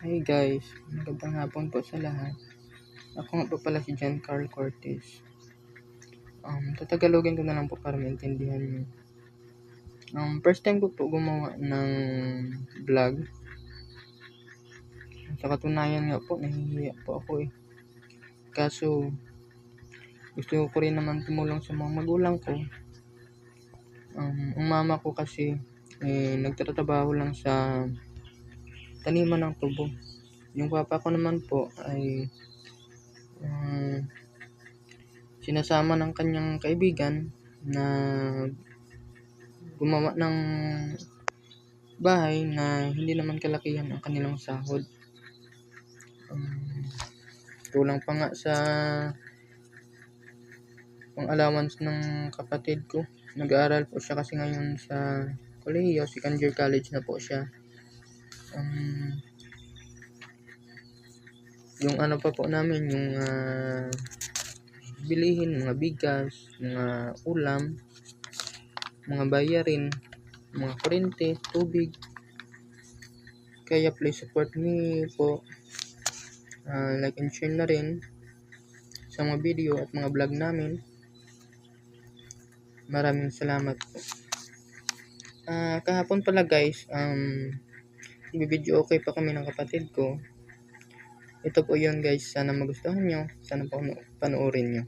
Hi guys, magandang hapon po sa lahat. Ako nga po pala si John Carl Cortez. Tatagalogin ko na lang po para maintindihan niyo. First time ko po gumawa ng vlog. Sa katunayan nga po, nahihiya po ako eh. Kaso, gusto ko rin naman tumulong sa mga magulang ko. Ang mama ko kasi, nagtatrabaho lang sa taniman ng tubo. Yung papa ko naman po ay sinasama ng kanyang kaibigan na gumawa ng bahay na hindi naman kalakihan ang kanilang sahod. Kulang pa nga sa pang-allowance ng kapatid ko. Nag-aaral po siya kasi ngayon sa kolehiyo, second year college na po siya. Yung ano pa po namin, yung bilihin, mga bigas, mga ulam, mga bayarin, mga kuryente, tubig. Kaya please support me po. Like and share na rin sa mga video at mga vlog namin. Maraming salamat po. Kahapon pala guys, video okay pa kami ng kapatid ko. Ito po yun guys, sana magustuhan nyo, sana po panoorin nyo.